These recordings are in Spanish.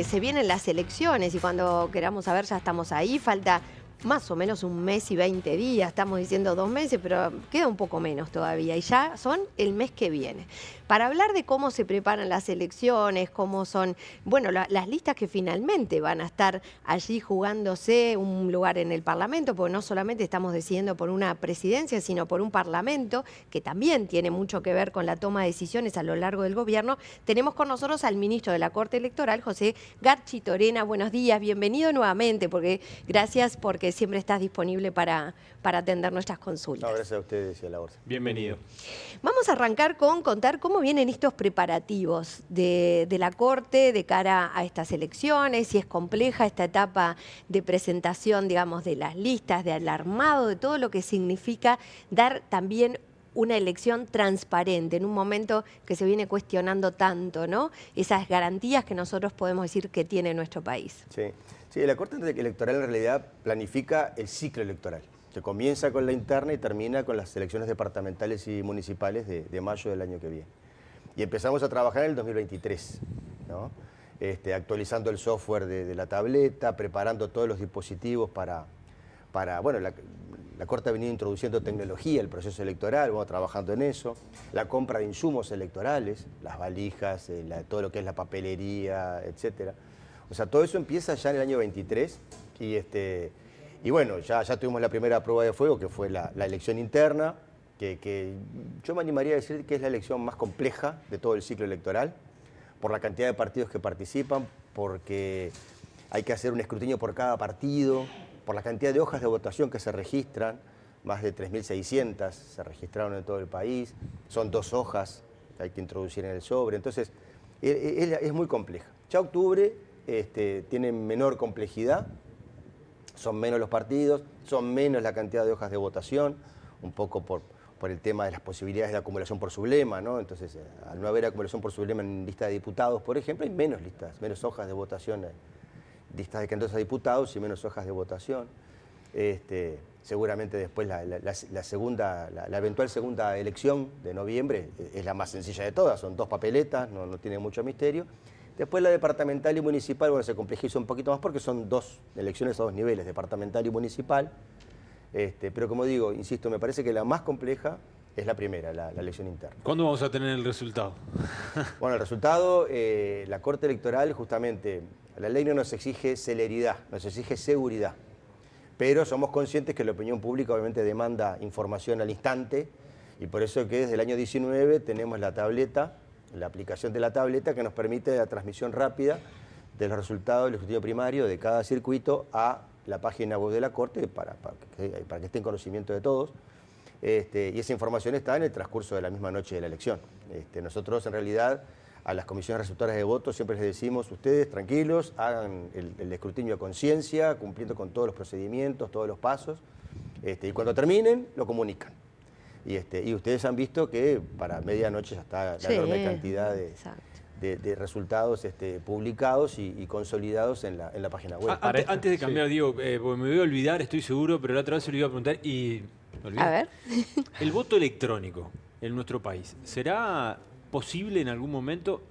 se vienen las elecciones y cuando queramos saber ya estamos ahí, falta más o menos 1 mes y 20 días, estamos diciendo 2 meses, pero queda un poco menos todavía y ya son el mes que viene. Para hablar de cómo se preparan las elecciones, cómo son, bueno, las listas que finalmente van a estar allí jugándose un lugar en el Parlamento, porque no solamente estamos decidiendo por una presidencia, sino por un Parlamento, que también tiene mucho que ver con la toma de decisiones a lo largo del gobierno. Tenemos con nosotros al ministro de la Corte Electoral, José Garchitorena. Buenos días, bienvenido nuevamente, gracias porque siempre estás disponible para atender nuestras consultas. No, gracias a ustedes y a la orden. Bienvenido. Vamos a arrancar con contar cómo vienen estos preparativos de la Corte de cara a estas elecciones, si es compleja esta etapa de presentación, digamos, de las listas, del armado, de todo lo que significa dar también una elección transparente en un momento que se viene cuestionando tanto, ¿no? Esas garantías que nosotros podemos decir que tiene nuestro país. Sí, la Corte Electoral en realidad planifica el ciclo electoral, que comienza con la interna y termina con las elecciones departamentales y municipales de mayo del año que viene. Y empezamos a trabajar en el 2023, ¿no? Actualizando el software de la tableta, preparando todos los dispositivos para bueno, la Corte ha venido introduciendo tecnología al proceso electoral, vamos trabajando en eso, la compra de insumos electorales, las valijas, todo lo que es la papelería, etcétera. O sea, todo eso empieza ya en el año 23 y bueno, ya tuvimos la primera prueba de fuego, que fue la elección interna, que yo me animaría a decir que es la elección más compleja de todo el ciclo electoral, por la cantidad de partidos que participan, porque hay que hacer un escrutinio por cada partido, por la cantidad de hojas de votación que se registran, más de 3.600 se registraron en todo el país, son 2 hojas que hay que introducir en el sobre, entonces es muy compleja. Ya octubre tiene menor complejidad, son menos los partidos, son menos la cantidad de hojas de votación, un poco por el tema de las posibilidades de acumulación por sublema, ¿no? Entonces, al no haber acumulación por sublema en lista de diputados, por ejemplo, hay menos hojas de votación, listas de candidatos a diputados y menos hojas de votación. Seguramente después la eventual segunda elección de noviembre es la más sencilla de todas, son 2 papeletas, no tiene mucho misterio. Después la departamental y municipal, bueno, se complejiza un poquito más porque son 2 elecciones a 2 niveles, departamental y municipal. Pero como digo, insisto, me parece que la más compleja es la primera, la elección interna. ¿Cuándo vamos a tener el resultado? Bueno, el resultado, la Corte Electoral, justamente, la ley no nos exige celeridad, nos exige seguridad. Pero somos conscientes que la opinión pública obviamente demanda información al instante y por eso que desde el año 19 tenemos la tableta, la aplicación de la tableta que nos permite la transmisión rápida de los resultados del escrutinio primario de cada circuito a la página web de la Corte para que esté en conocimiento de todos. Y esa información está en el transcurso de la misma noche de la elección. Nosotros en realidad a las comisiones receptoras de votos siempre les decimos, ustedes tranquilos, hagan el escrutinio a conciencia, cumpliendo con todos los procedimientos, todos los pasos, y cuando terminen lo comunican. Y ustedes han visto que para medianoche ya está la enorme cantidad de resultados publicados y consolidados en la página web. Antes de cambiar, Diego, porque me voy a olvidar, estoy seguro, pero la otra vez se lo iba a preguntar y me olvidé. A ver. El voto electrónico en nuestro país, ¿será posible en algún momento?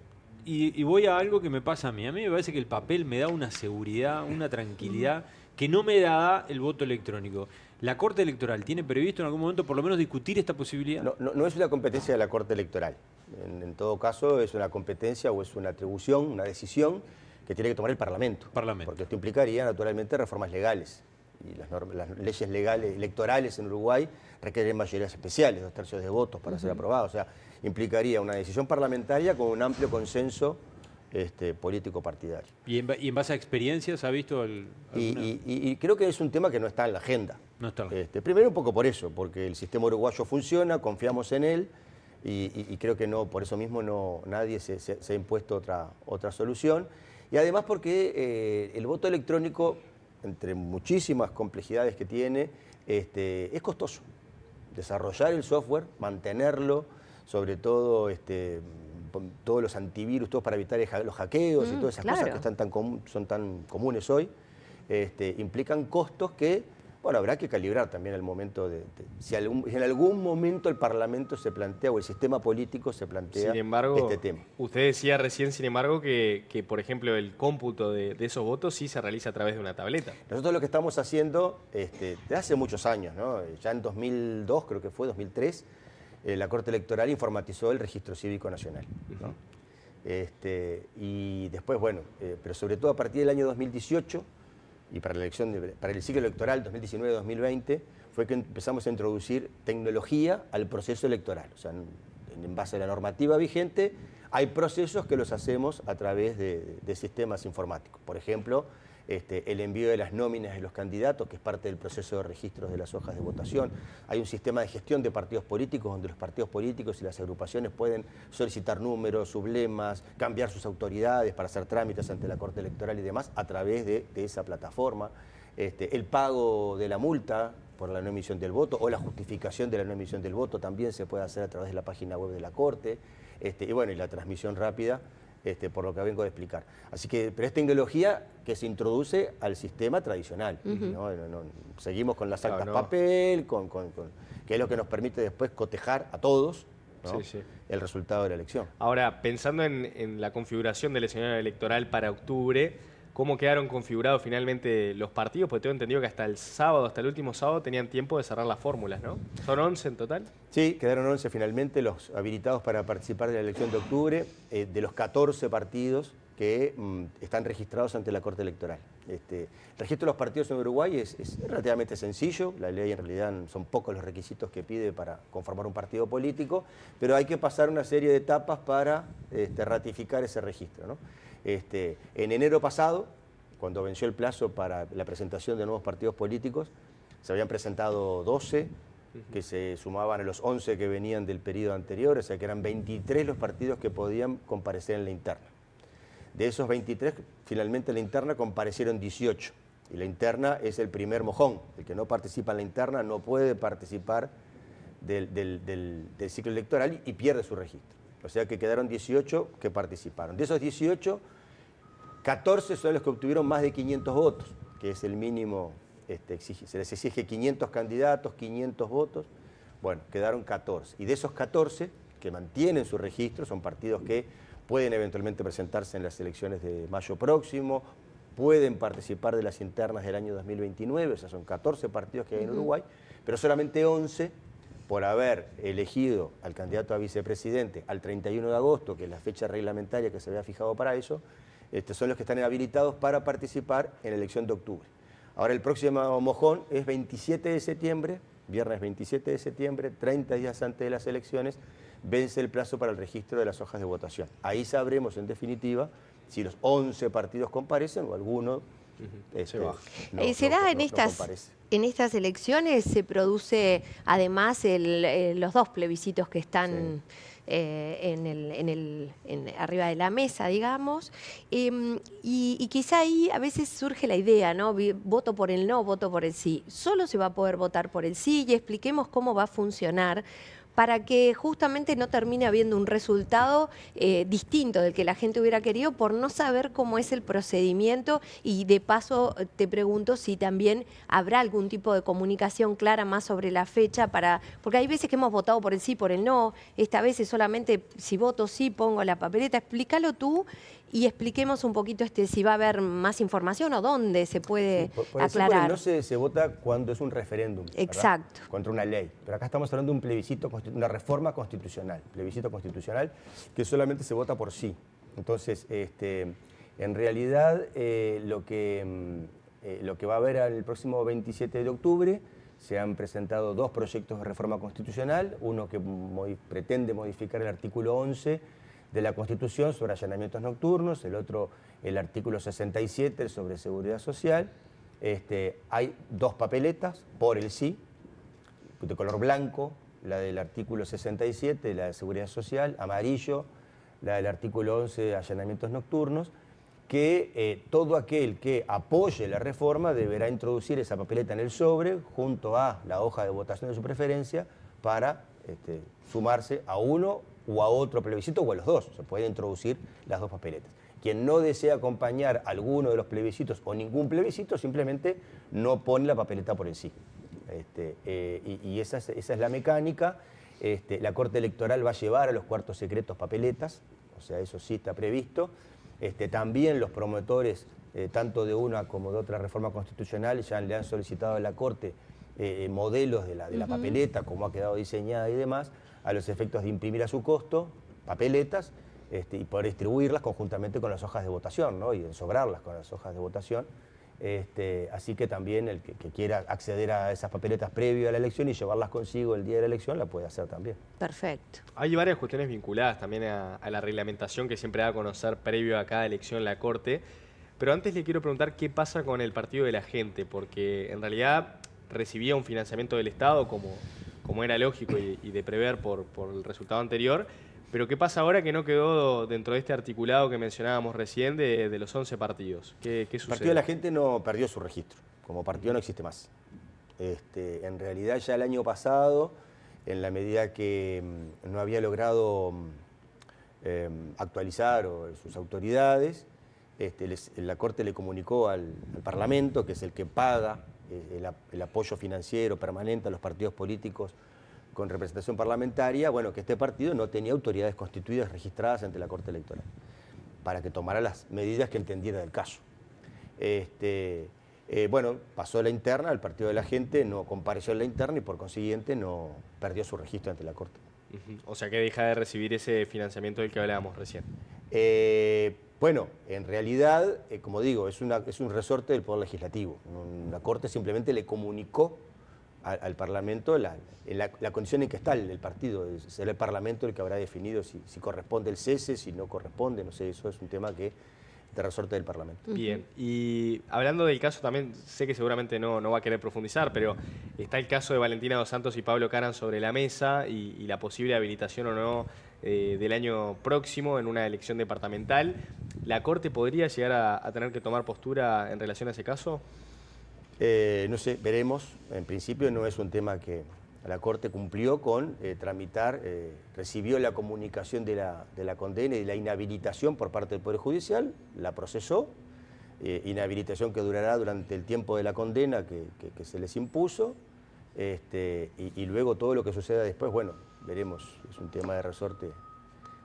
Y voy a algo que me pasa a mí. A mí me parece que el papel me da una seguridad, una tranquilidad que no me da el voto electrónico. ¿La Corte Electoral tiene previsto en algún momento por lo menos discutir esta posibilidad? No es una competencia de la Corte Electoral. En todo caso es una competencia o es una atribución, una decisión que tiene que tomar el Parlamento. Porque esto implicaría naturalmente reformas legales. Y las leyes legales electorales en Uruguay requieren mayorías especiales, 2/3 de votos para ser aprobadas. O sea, implicaría una decisión parlamentaria con un amplio consenso político partidario. ¿Y en base a experiencias ha visto y creo que es un tema que no está en la agenda. No está. Primero un poco por eso, porque el sistema uruguayo funciona, confiamos en él y creo que no, por eso mismo nadie se ha impuesto otra solución. Y además porque el voto electrónico, entre muchísimas complejidades que tiene, es costoso. Desarrollar el software, mantenerlo, sobre todo todos los antivirus, todos para evitar los hackeos y todas esas cosas que son tan comunes hoy, implican costos que, Bueno, habrá que calibrar también el momento si en algún momento el Parlamento se plantea o el sistema político se plantea Sin embargo, este tema. usted decía recién, sin embargo, que por ejemplo, el cómputo de esos votos sí se realiza a través de una tableta. Nosotros lo que estamos haciendo desde hace muchos años, ¿no? Ya en 2002, creo que fue, 2003, la Corte Electoral informatizó el Registro Cívico Nacional, ¿no? Y después, bueno, pero sobre todo a partir del año 2018, y para el ciclo electoral 2019-2020, fue que empezamos a introducir tecnología al proceso electoral. O sea, en base a la normativa vigente, hay procesos que los hacemos a través de sistemas informáticos. Por ejemplo, el envío de las nóminas de los candidatos, que es parte del proceso de registros de las hojas de votación. Hay un sistema de gestión de partidos políticos, donde los partidos políticos y las agrupaciones pueden solicitar números, sublemas, cambiar sus autoridades para hacer trámites ante la Corte Electoral y demás, a través de esa plataforma. El pago de la multa por la no emisión del voto o la justificación de la no emisión del voto también se puede hacer a través de la página web de la Corte. Y bueno, y la transmisión rápida, por lo que vengo de explicar. Así que, pero es tecnología que se introduce al sistema tradicional. ¿No? Seguimos con las actas papel, que es lo que nos permite después cotejar a todos, ¿no? El resultado de la elección. Ahora, pensando en la configuración del escenario electoral para octubre, ¿cómo quedaron configurados finalmente los partidos? Porque tengo entendido que hasta el último sábado, tenían tiempo de cerrar las fórmulas, ¿no? ¿Son 11 en total? Sí, quedaron 11 finalmente los habilitados para participar de la elección de octubre, de los 14 partidos que están registrados ante la Corte Electoral. El registro de los partidos en Uruguay es relativamente sencillo, la ley en realidad son pocos los requisitos que pide para conformar un partido político, pero hay que pasar una serie de etapas para ratificar ese registro, ¿no? En enero pasado, cuando venció el plazo para la presentación de nuevos partidos políticos, se habían presentado 12, que se sumaban a los 11 que venían del periodo anterior, o sea que eran 23 los partidos que podían comparecer en la interna. De esos 23, finalmente en la interna comparecieron 18, y la interna es el primer mojón. El que no participa en la interna no puede participar del ciclo electoral y pierde su registro. O sea que quedaron 18 que participaron. De esos 18, 14 son los que obtuvieron más de 500 votos, que es el mínimo, se les exige 500 candidatos, 500 votos. Bueno, quedaron 14. Y de esos 14 que mantienen su registro, son partidos que pueden eventualmente presentarse en las elecciones de mayo próximo, pueden participar de las internas del año 2029, o sea, son 14 partidos que hay en Uruguay, pero solamente 11 por haber elegido al candidato a vicepresidente al 31 de agosto, que es la fecha reglamentaria que se había fijado para eso, son los que están habilitados para participar en la elección de octubre. Ahora el próximo mojón es 27 de septiembre, viernes 27 de septiembre, 30 días antes de las elecciones, vence el plazo para el registro de las hojas de votación. Ahí sabremos en definitiva si los 11 partidos comparecen o alguno ¿será en estas elecciones se produce además los dos plebiscitos que están arriba de la mesa, digamos? Y quizá ahí a veces surge la idea, ¿no? Voto por el no, voto por el sí. Solo se va a poder votar por el sí, y expliquemos cómo va a funcionar para que justamente no termine habiendo un resultado distinto del que la gente hubiera querido por no saber cómo es el procedimiento. Y de paso te pregunto si también habrá algún tipo de comunicación clara más sobre la fecha, porque hay veces que hemos votado por el sí, por el no, esta vez es solamente si voto sí pongo la papeleta. Explícalo tú y expliquemos un poquito si va a haber más información o dónde se puede aclarar. Por el no se vota cuando es un referéndum, exacto, ¿verdad? Contra una ley. Pero acá estamos hablando de un plebiscito, una reforma constitucional, plebiscito constitucional, que solamente se vota por sí. Entonces, en realidad, lo que va a haber el próximo 27 de octubre, se han presentado dos proyectos de reforma constitucional, uno que pretende modificar el artículo 11 de la Constitución sobre allanamientos nocturnos, el otro el artículo 67 sobre seguridad social. Hay dos papeletas por el sí, de color blanco, la del artículo 67, la de seguridad social, amarillo, la del artículo 11 de allanamientos nocturnos, que todo aquel que apoye la reforma deberá introducir esa papeleta en el sobre junto a la hoja de votación de su preferencia para sumarse a uno o a otro plebiscito o a los dos. Se pueden introducir las dos papeletas. quien no desea acompañar alguno de los plebiscitos o ningún plebiscito simplemente no pone la papeleta por el sí. Y esa es la mecánica. La Corte Electoral va a llevar a los cuartos secretos papeletas, o sea, eso sí está previsto. También los promotores, tanto de una como de otra reforma constitucional, ya le han solicitado a la Corte modelos de la papeleta, cómo ha quedado diseñada y demás, a los efectos de imprimir a su costo papeletas y poder distribuirlas conjuntamente con las hojas de votación, ¿no? Y ensobrarlas con las hojas de votación. Así que también el que quiera acceder a esas papeletas previo a la elección y llevarlas consigo el día de la elección, la puede hacer también. Perfecto. Hay varias cuestiones vinculadas también a la reglamentación que siempre da a conocer previo a cada elección la Corte. Pero antes le quiero preguntar qué pasa con el Partido de la Gente, porque en realidad recibía un financiamiento del Estado como era lógico y de prever por el resultado anterior. Pero ¿qué pasa ahora que no quedó dentro de este articulado que mencionábamos recién de los 11 partidos? ¿Qué sucede? El Partido de la Gente no perdió su registro, como partido no existe más. En realidad ya el año pasado, en la medida que no había logrado actualizar sus autoridades, la Corte le comunicó al Parlamento, que es el que paga el apoyo financiero permanente a los partidos políticos con representación parlamentaria, bueno, que este partido no tenía autoridades constituidas registradas ante la Corte Electoral, para que tomara las medidas que entendiera del caso. Bueno, pasó la interna, el Partido de la Gente no compareció en la interna y por consiguiente no perdió su registro ante la Corte. O sea que deja de recibir ese financiamiento del que hablábamos recién. Bueno, en realidad, como digo, es un resorte del Poder Legislativo. La Corte simplemente le comunicó al Parlamento la condición en que está el partido. Será el Parlamento el que habrá definido si corresponde el cese, si no corresponde, no sé, eso es un tema que de resorte del Parlamento. Bien, y hablando del caso también, sé que seguramente no va a querer profundizar, pero está el caso de Valentina Dos Santos y Pablo Caran sobre la mesa y la posible habilitación o no del año próximo en una elección departamental. ¿La Corte podría llegar a tener que tomar postura en relación a ese caso? No sé, veremos. En principio no es un tema que la Corte cumplió con tramitar, recibió la comunicación de la condena y de la inhabilitación por parte del Poder Judicial, la procesó, inhabilitación que durará durante el tiempo de la condena que se les impuso, y luego todo lo que suceda después, bueno, veremos, es un tema de resorte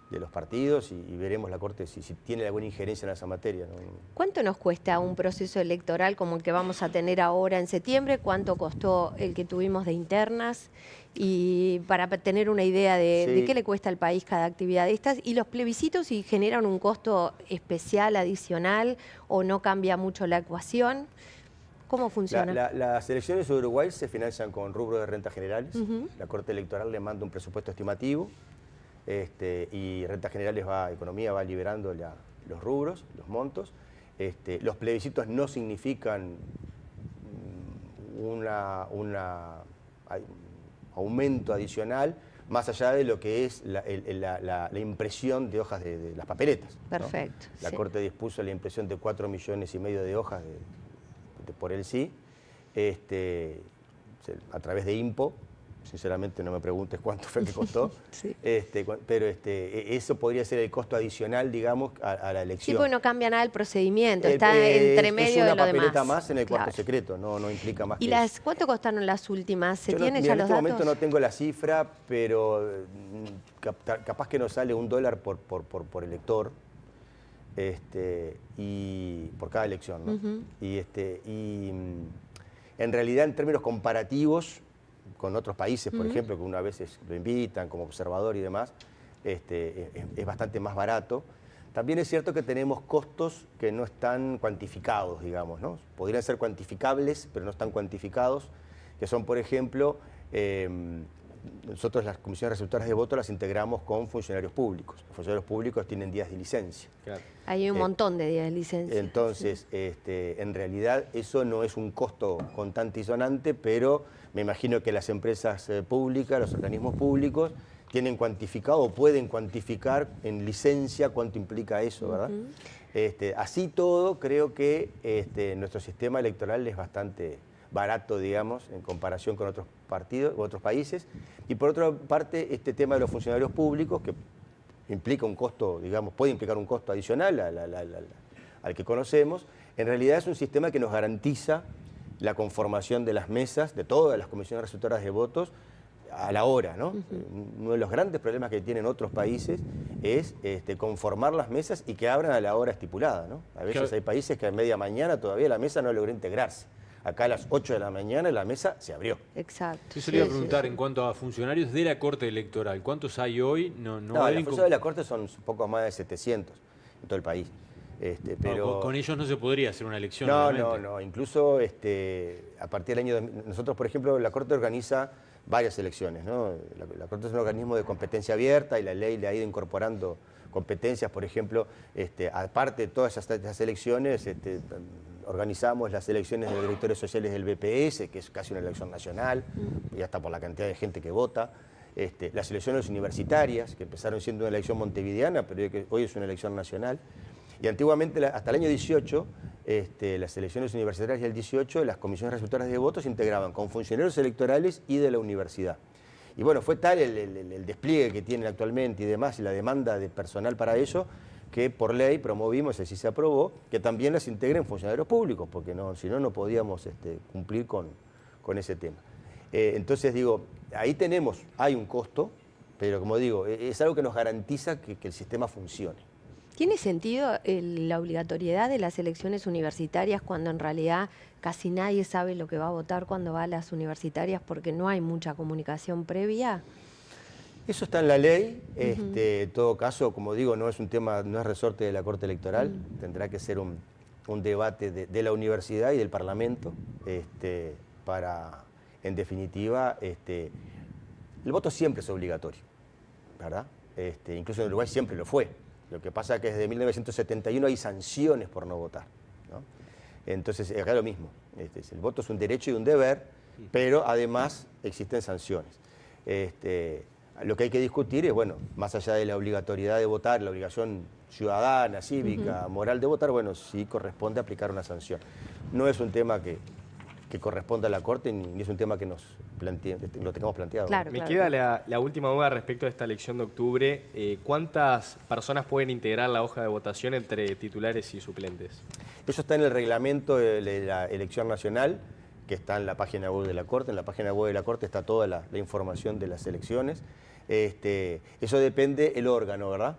de los partidos y veremos la Corte si tiene alguna injerencia en esa materia, ¿no? ¿Cuánto nos cuesta un proceso electoral como el que vamos a tener ahora en septiembre? ¿Cuánto costó el que tuvimos de internas? Y para tener una idea de qué le cuesta al país cada actividad de estas. ¿Y los plebiscitos si generan un costo especial, adicional, o no cambia mucho la ecuación? ¿Cómo funciona? Las elecciones de Uruguay se financian con rubro de rentas generales. La Corte Electoral le manda un presupuesto estimativo. Y Rentas Generales Economía va liberando los rubros, los montos. Los plebiscitos no significan un aumento adicional más allá de lo que es la impresión de hojas de las papeletas, ¿no? Perfecto. La Corte dispuso la impresión de 4,5 millones de hojas por el sí, a través de IMPO. Sinceramente no me preguntes cuánto fue que costó, Sí. Pero eso podría ser el costo adicional, digamos, a la elección. Sí, pues no cambia nada el procedimiento, está entre medio de lo demás. Es una papeleta más en el cuarto secreto, no implica más. ¿Y cuánto costaron las últimas? ¿Se tienen ya los datos? En este momento no tengo la cifra, pero capaz que nos sale $1 por elector, y por cada elección, ¿no? Y en realidad, en términos comparativos con otros países, por ejemplo, que una vez lo invitan como observador y demás, es bastante más barato. También es cierto que tenemos costos que no están cuantificados, digamos, ¿no? Podrían ser cuantificables, pero no están cuantificados, que son, por ejemplo, nosotros las comisiones receptoras de voto las integramos con funcionarios públicos. Los funcionarios públicos tienen días de licencia. Claro. Hay un montón de días de licencia. Entonces, en realidad eso no es un costo contante y sonante, pero me imagino que las empresas públicas, los organismos públicos, tienen cuantificado o pueden cuantificar en licencia cuánto implica eso, ¿verdad? Así todo, creo que nuestro sistema electoral es bastante barato, digamos, en comparación con otros partidos u otros países. Y por otra parte, este tema de los funcionarios públicos, que implica un costo, digamos, puede implicar un costo adicional al que conocemos. En realidad es un sistema que nos garantiza la conformación de las mesas, de todas las comisiones receptoras de votos, a la hora, ¿no? Uno de los grandes problemas que tienen otros países es conformar las mesas y que abran a la hora estipulada, ¿no? A veces Claro. hay países que a media mañana todavía la mesa no logró integrarse. Acá a las 8 de la mañana la mesa se abrió. Exacto. Yo se le iba a preguntar en cuanto a funcionarios de la Corte Electoral. ¿Cuántos hay hoy? No No, deben las fuerzas de la Corte son un poco más de 700 en todo el país. Pero con ellos no se podría hacer una elección. no, obviamente. no. Incluso a partir del año... Nosotros, por ejemplo, la Corte organiza varias elecciones, ¿no? La Corte es un organismo de competencia abierta y la ley le ha ido incorporando competencias, por ejemplo, aparte de todas esas elecciones, organizamos las elecciones de los directores sociales del BPS, que es casi una elección nacional, y hasta por la cantidad de gente que vota. Las elecciones universitarias, que empezaron siendo una elección montevideana, pero hoy es una elección nacional. Y antiguamente, hasta el año 18, las elecciones universitarias del 18, las comisiones receptoras de votos se integraban con funcionarios electorales y de la universidad. Y bueno, fue tal el despliegue que tienen actualmente y demás, y la demanda de personal para eso, que por ley promovimos, así se aprobó, que también las integren funcionarios públicos, porque si no, no podíamos cumplir con ese tema. Entonces digo, ahí hay un costo, pero como digo, es algo que nos garantiza que el sistema funcione. ¿Tiene sentido la obligatoriedad de las elecciones universitarias cuando en realidad casi nadie sabe lo que va a votar cuando va a las universitarias porque no hay mucha comunicación previa? Eso está en la ley. En todo caso, como digo, no es un tema, no es resorte de la Corte Electoral. Tendrá que ser un debate de la universidad y del Parlamento para, en definitiva, el voto siempre es obligatorio, ¿verdad? Incluso en Uruguay siempre lo fue. Lo que pasa es que desde 1971 hay sanciones por no votar, ¿no? Entonces, acá lo mismo. El voto es un derecho y un deber, pero además existen sanciones. Lo que hay que discutir es, bueno, más allá de la obligatoriedad de votar, la obligación ciudadana, cívica, moral de votar, bueno, sí corresponde aplicar una sanción. No es un tema que corresponda a la Corte, ni es un tema que lo tengamos planteado. Claro. Me queda la última duda respecto a esta elección de octubre. ¿Cuántas personas pueden integrar la hoja de votación entre titulares y suplentes? Eso está en el reglamento de la elección nacional, que está en la página web de la Corte. En la página web de la Corte está toda la información de las elecciones. Eso depende del órgano, ¿verdad?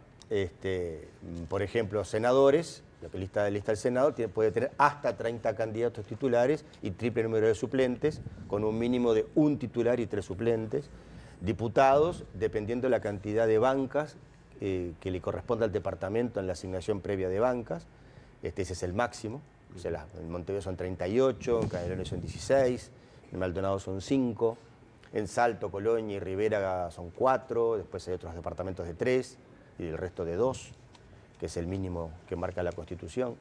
Por ejemplo, senadores, lo que lista del Senado puede tener hasta 30 candidatos titulares y triple número de suplentes, con un mínimo de un titular y 3 suplentes. Diputados, dependiendo de la cantidad de bancas que le corresponde al departamento en la asignación previa de bancas, ese es el máximo. O sea, en Montevideo son 38, en Canelones son 16, en Maldonado son 5, en Salto, Colonia y Rivera son 4, después hay otros departamentos de 3 y el resto de 2, que es el mínimo que marca la Constitución.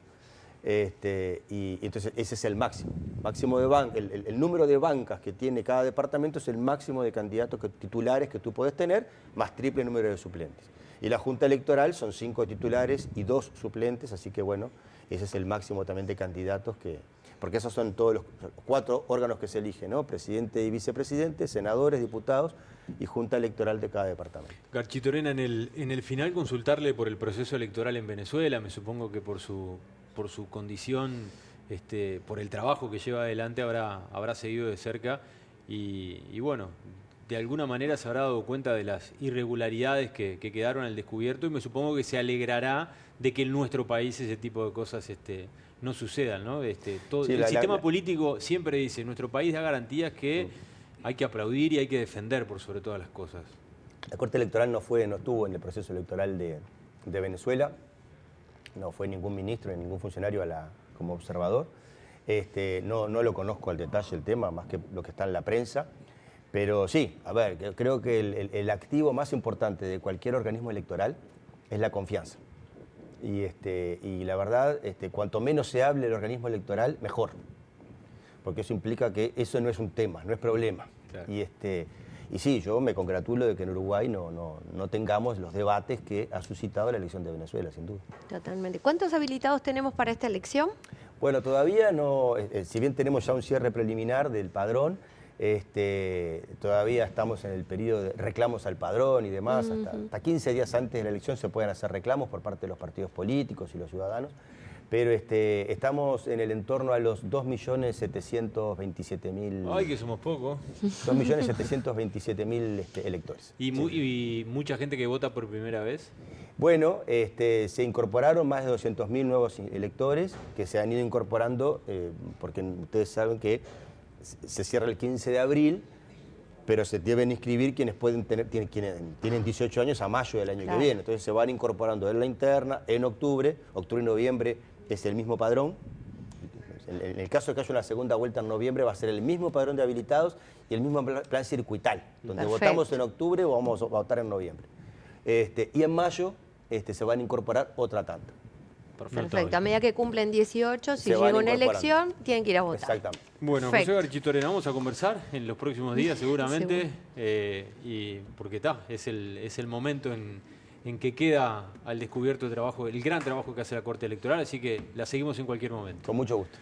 Y entonces ese es el máximo de bancas. El número de bancas que tiene cada departamento es el máximo de candidatos titulares que tú puedes tener, más triple número de suplentes. Y la Junta Electoral son 5 titulares y 2 suplentes, así que bueno, ese es el máximo también de candidatos porque esos son todos los 4 órganos que se eligen, ¿no? Presidente y vicepresidente, senadores, diputados y Junta Electoral de cada departamento. Garchitorena, en el final consultarle por el proceso electoral en Venezuela, me supongo que por su condición, por el trabajo que lleva adelante habrá seguido de cerca y bueno, de alguna manera se habrá dado cuenta de las irregularidades que quedaron al descubierto y me supongo que se alegrará de que en nuestro país ese tipo de cosas no sucedan, ¿no? El sistema político siempre dice, nuestro país da garantías que hay que aplaudir y hay que defender por sobre todas las cosas. La Corte Electoral no estuvo en el proceso electoral de Venezuela, no fue ningún ministro ni ningún funcionario como observador. No lo conozco al detalle el tema, más que lo que está en la prensa. Pero sí, a ver, creo que el activo más importante de cualquier organismo electoral es la confianza. Y la verdad, cuanto menos se hable del organismo electoral, mejor. Porque eso implica que eso no es un tema, no es problema. Claro. Y sí, yo me congratulo de que en Uruguay no tengamos los debates que ha suscitado la elección de Venezuela, sin duda. Totalmente. ¿Cuántos habilitados tenemos para esta elección? Bueno, todavía no, si bien tenemos ya un cierre preliminar del padrón, Todavía estamos en el periodo de reclamos al padrón y demás. Hasta 15 días antes de la elección se pueden hacer reclamos por parte de los partidos políticos y los ciudadanos. Pero estamos en el entorno a los 2.727.000... Ay, que somos pocos. 2.727.000 electores. ¿Y mucha gente que vota por primera vez? Bueno, se incorporaron más de 200.000 nuevos electores que se han ido incorporando, porque ustedes saben que se cierra el 15 de abril, pero se deben inscribir quienes tienen 18 años a mayo del año que viene. Entonces se van incorporando en la interna, en octubre y noviembre es el mismo padrón. En el caso de que haya una segunda vuelta en noviembre, va a ser el mismo padrón de habilitados y el mismo plan circuital, donde votamos en octubre o vamos a votar en noviembre. Y en mayo se van a incorporar otra tanta. Perfecto. A medida que cumplen 18, si llega una elección, tienen que ir a votar. Exactamente. Bueno, José Garchitorena, vamos a conversar en los próximos días seguramente, y porque es el momento en que queda al descubierto el gran trabajo que hace la Corte Electoral, así que la seguimos en cualquier momento. Con mucho gusto.